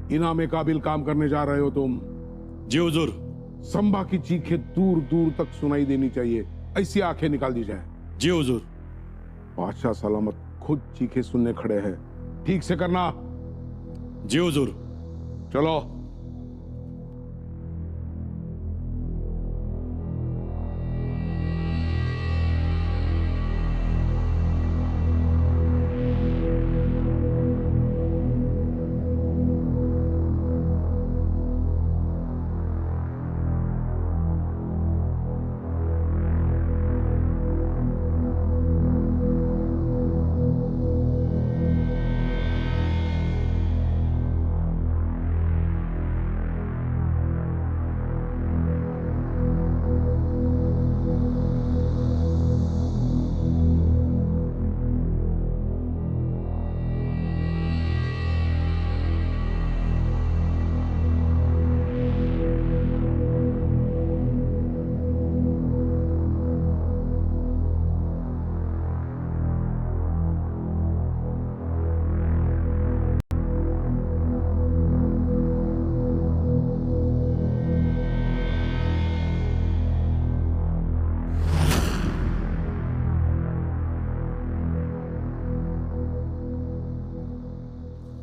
इनामे काबिल काम करने जा रहे हो तुम। जी हुजूर। संभा की चीखें दूर दूर तक सुनाई देनी चाहिए, ऐसी आंखें निकाल दी जाए। जी हुजूर। बादशाह सलामत खुद चीखें सुनने खड़े हैं, ठीक से करना। जी हुजूर। चलो।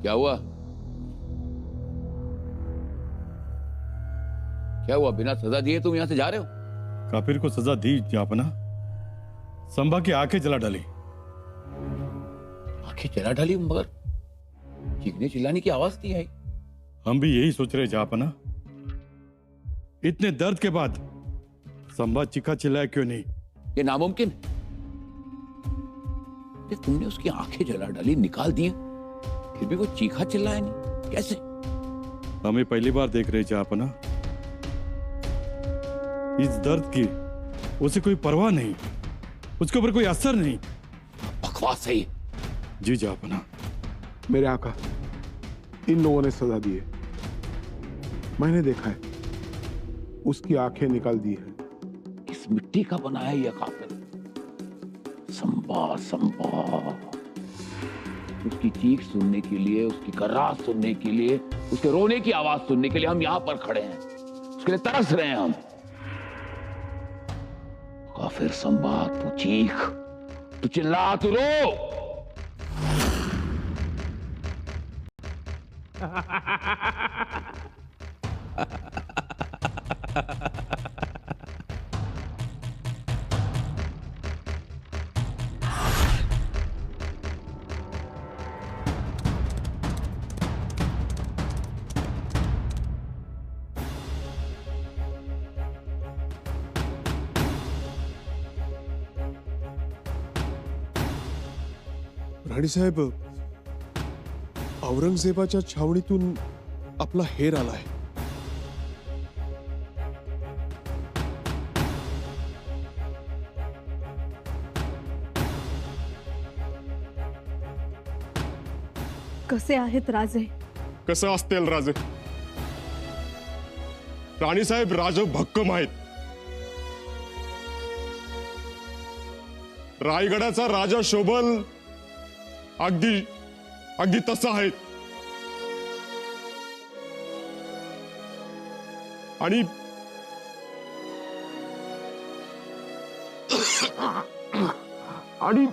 क्या हुआ? क्या हुआ? बिना सजा दिए तुम यहां से जा रहे हो? काफिर को सजा दी जापना। संभा की आंखें जला डाली। आंखें जला डाली, मगर चीखने चिल्लाने की आवाज नहीं आई। हम भी यही सोच रहे जापना, इतने दर्द के बाद संभा चीखा चिल्लाया क्यों नहीं? ये नामुमकिन है। तुमने उसकी आंखें जला डाली, निकाल दी, फिर भी वो चीखा चिल्लाया नहीं, कैसे? हमें पहली बार देख रहे जापना। इस दर्द की उसे कोई परवाह नहीं, उसके ऊपर कोई असर नहीं। बकवास है ये। जी जापना। मेरे आका, इन लोगों ने सजा दी है, मैंने देखा है, उसकी आंखें निकाल दी है। किस मिट्टी का बना है ये काफिर? संभा, संभा। उसकी चीख सुनने के लिए, उसकी कराहत सुनने के लिए, उसके रोने की आवाज सुनने के लिए हम यहां पर खड़े हैं, उसके लिए तरस रहे हैं हम। काफिर संभा, तू चीख, तू चिल्ला, तू रो। राणीसाहेब, औरंगजेबाच्या छावणीतून आपला हेर आलाय. कसे आहेत राजे? कसं असतील राजे? राणीसाहेब राजे भक्कम आहेत. रायगडाचा राजा शोभल अगदी अगदी तसा आहे. आणि आणि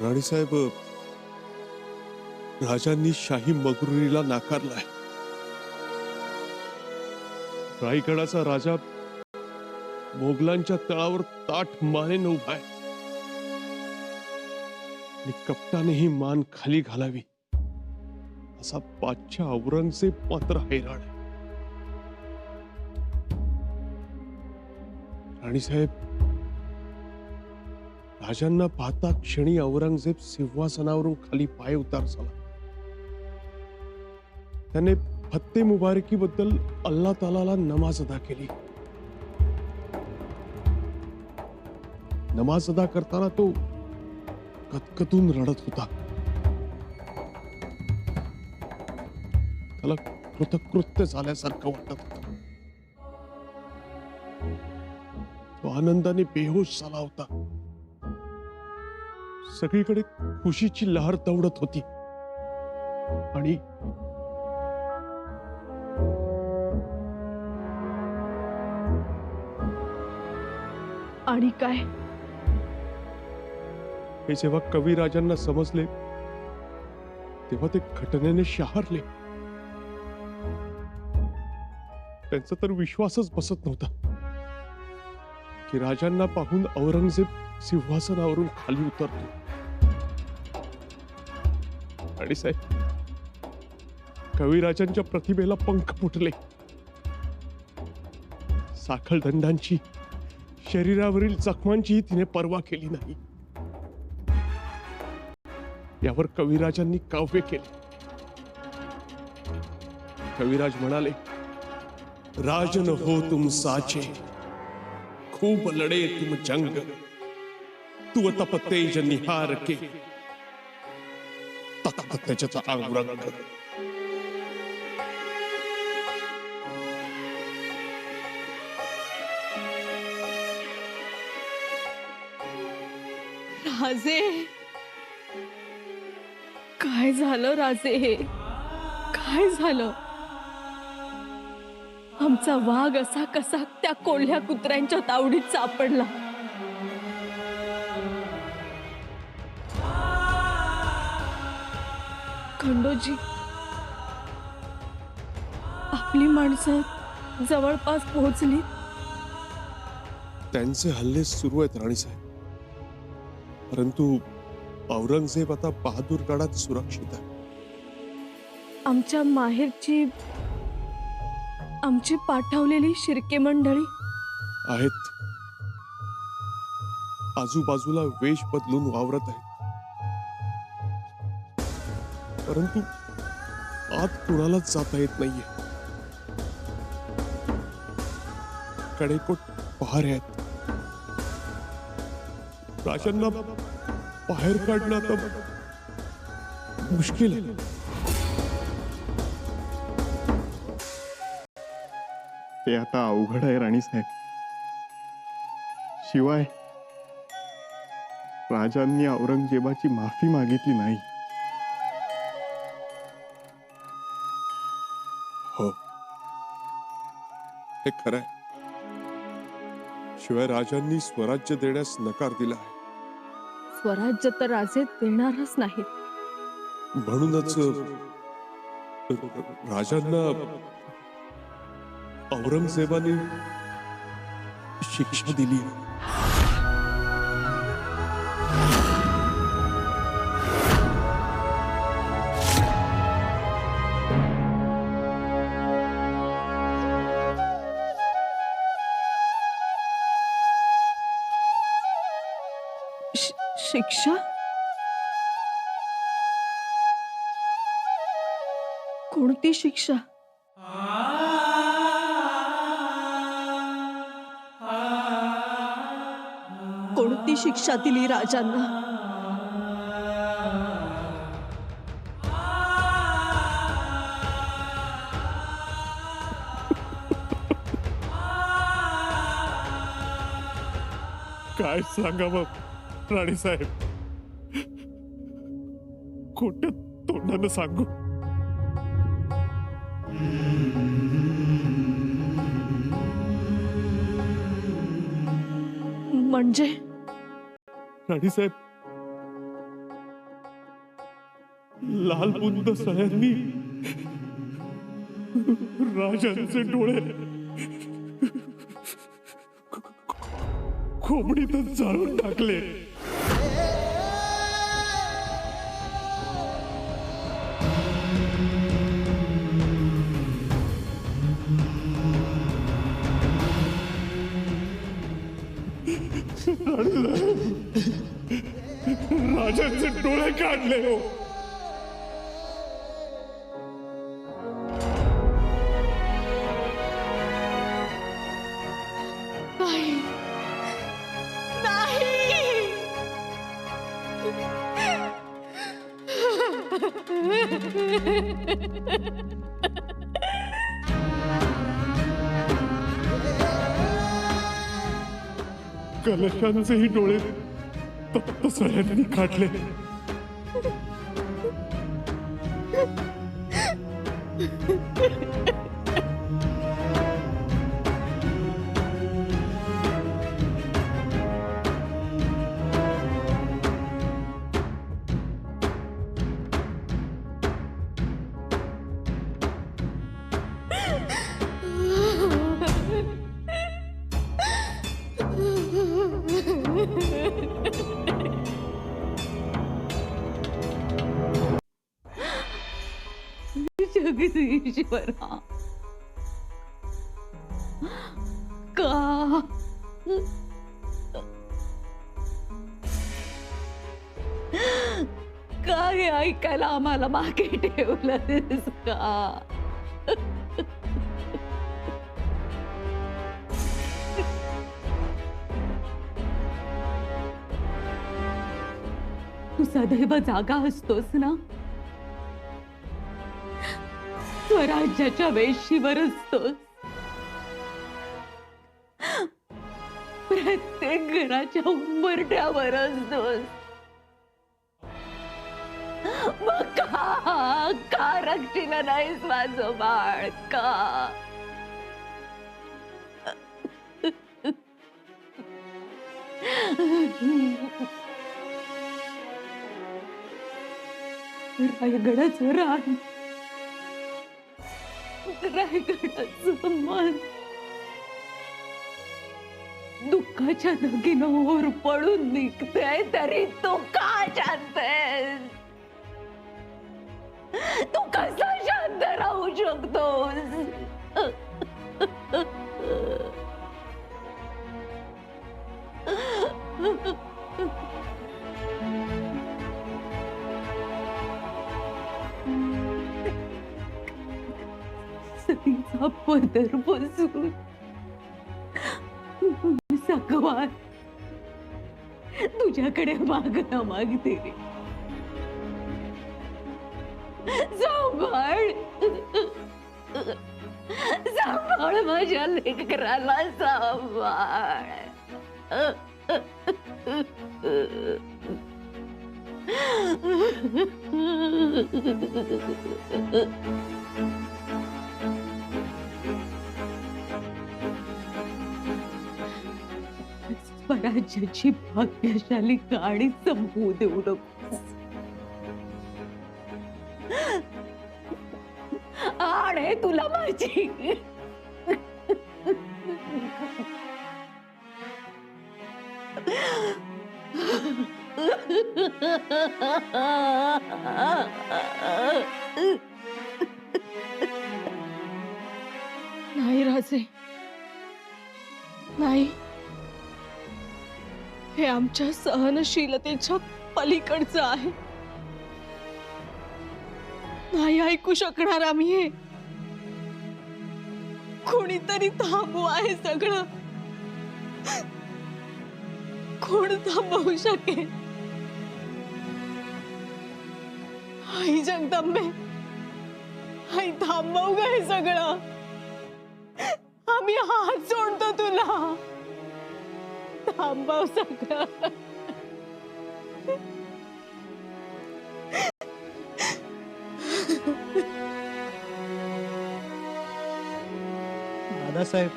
राणीसाहेब, राजांनी शाही मगरुरीला नाकारलाय. रायगडाचा राजा मोगलांच्या तळावर ताठ मानेने उभा आहे. आणि कपटानेही मान खाली घालावी असा बादशाह औरंगजेब मात्र हैराण आहे. राणीसाहेब, राजांना पाहता क्षणी औरंगजेब सिंहासनावरून खाली पाय उतार झाला. त्याने फत्ते मुबारकीबद्दल अल्लाह तालाला नमाज अदा केली. नमाज अदा करताना तो कतकतून रडत होता. मला कृतकृत्य झाल्यासारखं वाटत होतं. तो आनंदाने बेहोश झाला होता. सगळीकडे खुशीची लहर दौडत होती आणि आणि काय? हे जेव्हा कविराजांना समजले तेव्हा ते घटनेने शहारले. त्यांचा तर विश्वासच बसत नव्हता की राजांना पाहून औरंगजेब सिंहासनावरून खाली उतरतो. आणि साहेब, कविराजांच्या प्रतिभेला पंख फुटले. साखळदंडांची, शरीरावरील जखमांचीही तिने पर्वा केली नाही. यावर कविराजांनी काव्य केले. कविराज म्हणाले, राजन हो तुम साचे, खूब लड़े तुम जंग, तू तप तेज निहार के, तक तेजचा औरंग. राजे, काय झालं राजे? काय झालं? आमचा वाघ असा कसा त्या कोल्ह्या कुत्र्यांच्या तावडीत सापडला? खंडोजी, आपली माणसं जवळपास पोहोचली. त्यांचे हल्ले सुरू आहेत राणीसाहेब, परंतु औरंगजेब आता बहादूरगडात सुरक्षित आहे. आमच्या माहेरची, आमची पाठवलेली शिर्के मंडळी आहेत, आजूबाजूला वेश बदलून वावरत आहेत. परंतु आत कुणालाच जाता येत नाहीये. कडेकोट पहारे आहेत. राजांना बाहेर काढणं आता मुश्किल आहे. ते आता अवघड आहे राणीसाहेब. शिवाय राजांनी औरंगजेबाची माफी मागितली नाही. हो, हे खरं आहे. शिवाय राजांनी स्वराज्य देण्यास नकार दिला आहे. स्वराज्य तर राजे देणारच नाहीत. म्हणूनच राजांना औरंगजेबाने शिक्षा दिली. शिक्षा? कोणती शिक्षा? कोणती शिक्षा दिली राजांना? काय सांगावं राणीसाहेब, खोट्या तोंडानं सांगू. म्हणजे राणीसाहेब, लालबुंद सळ्यांनी राजांचे डोळे खोबडीतच जाळून टाकले. राजांचे डोळे काढले. हो, नाही. कलशांचेही डोळे तप्त सळ्यांनी काढले. जगदीश्वरा, का का हे ऐकायला आम्हाला मागे ठेवलंस का? तू सदैव जागा असतोस ना, स्वराज्याच्या वेशीवर असतोस. प्रत्येक घराच्या उंबरठ्यावर असतोस. मग का रक्षीला नाहीस माझं बाळ? का रायगडाचं रान, रायगडाचं मन दुःखाच्या नगीनं पडून निघतंय, तरी तू का शांतस? तू कसा शांत राहू शकतोस? सतीचा पदर बसून सकवार तुझ्याकडे मागणं मागते. सांभाळ, सांभाळ माझ्या लेकराला, सांभाळ. स्वराज्याची भाग्यशाली गाडी संपवू देऊ नकोस. आणि तुला माझी नाही राजे, नाही. हे आमच्या सहनशीलतेच्या पलीकडचं आहे. नाही ऐकू शकणार आम्ही हे. कोणीतरी थांबवा हे सगळं. कोण थांबवू शकेल? आई जगदंबे, आई थांबव ग हे सगळं. आम्ही हात जोडतो तुला. थांबव सगळं. दादासाहेब,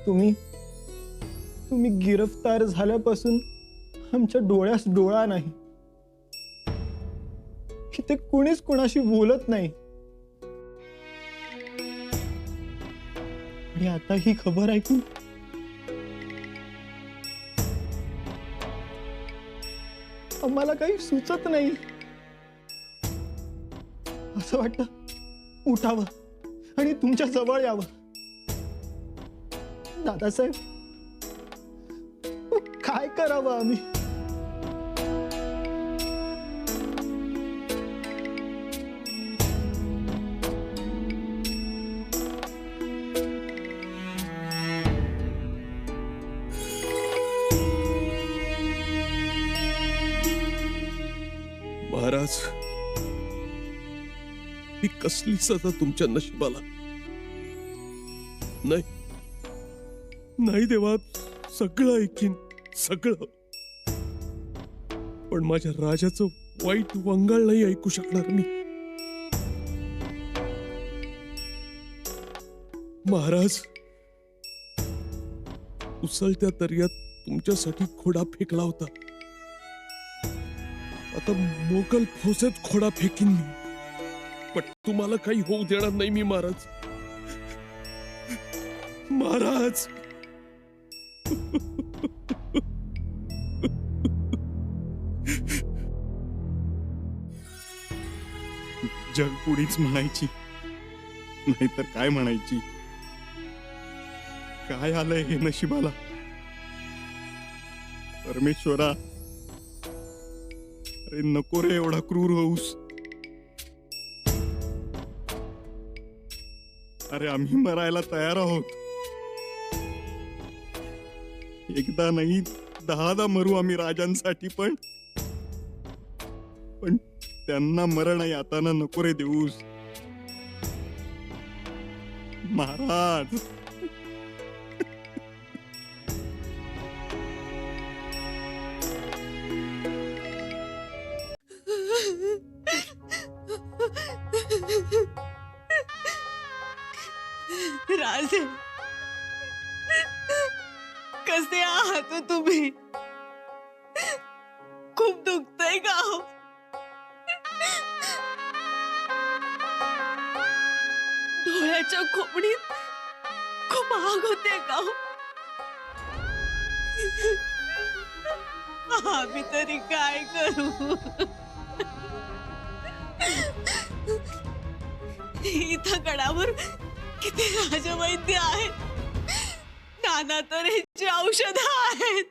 तुम्ही गिरफ्तार झाल्यापासून आमच्या डोळ्यास डोळा नाही. इथे कुणीच कुणाशी बोलत नाही. आणि आता ही खबर ऐकून आम्हाला काही सुचत नाही. असं वाटतं उठावं आणि तुमच्या जवळ यावं. दादासाहेब, काय करावं आम्ही? महाराज, ही कसली सजा तुमच्या नशिबाला. नाही नाही देवा, सगळं ऐकीन, सगळं. पण माझ्या राजाचं वाईट वंगाळ नाही ऐकू शकणार मी. महाराज, उसळत्या दर्यात तुमच्यासाठी खोडा फेकला होता. आता मोगल फौजेत खोडा फेकीन मी, पण तुम्हाला काही होऊ देणार नाही मी महाराज. महाराज, जगपुडीच म्हणायची, नाहीतर काय म्हणायची. काय आलंय हे नशिबाला. परमेश्वरा, अरे नको रे एवढा क्रूर होऊस. अरे आम्ही मरायला तयार आहोत. एकदा नाही 10दा मरू आम्ही राजांसाठी, पण त्यांना मरण यातना नको रे देऊस. महाराज, राजे, कसे आहात हो तुम्ही? खूप दुखतंय का हो? डोळ्याच्या खोबडीत खूप आग होते का हो? आम्ही तरी काय करू? इथं गडावर किती राजवैद्य आहेत, नाना तऱ्हेची औषधं आहेत.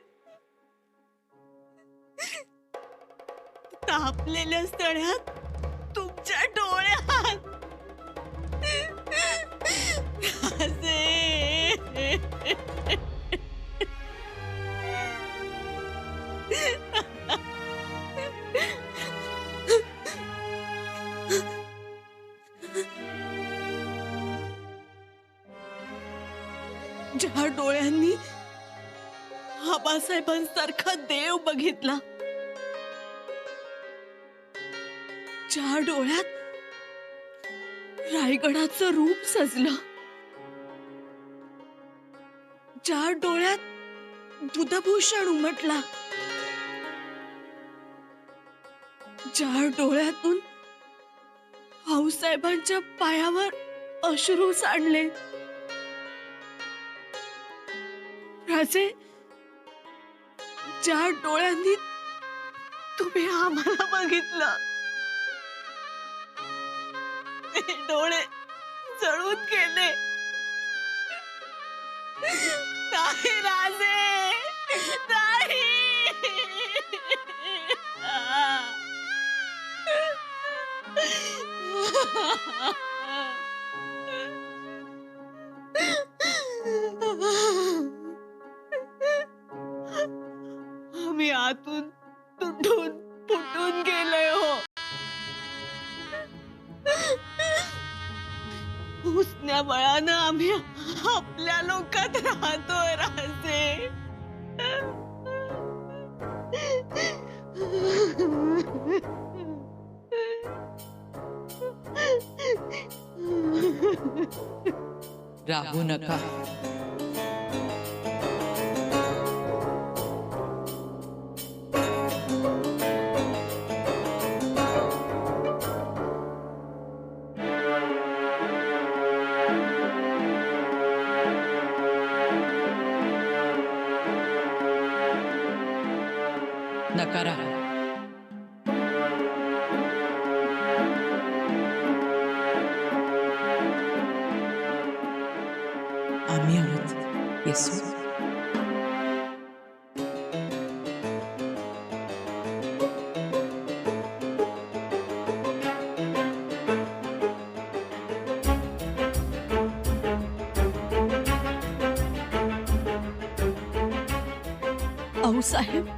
तापलेल्या स्थळ्यात तुमच्या डोळ्यात ज्या डोळ्यांनी आबासाहेबांसारखा देव बघितला, ज्या डोळ्यात रायगडाचं रूप सजलं, ज्या डोळ्यात बुधभूषण उमटला, ज्या डोळ्यातून आऊसाहेबांच्या पायावर अश्रू सांडले, राजे, ज्या डोळ्यांनी तुम्ही आम्हाला बघितलं, ते डोळे जळून गेले. नाही राजे, नाही. आम्ही आतून तुटून फुटून गेलोय हो. उसन्या बळानं आम्ही आपल्या लोकात राहतोय राजे. राहू नका. नकारा. आम्ही आहोत येसू. आऊसाहेब,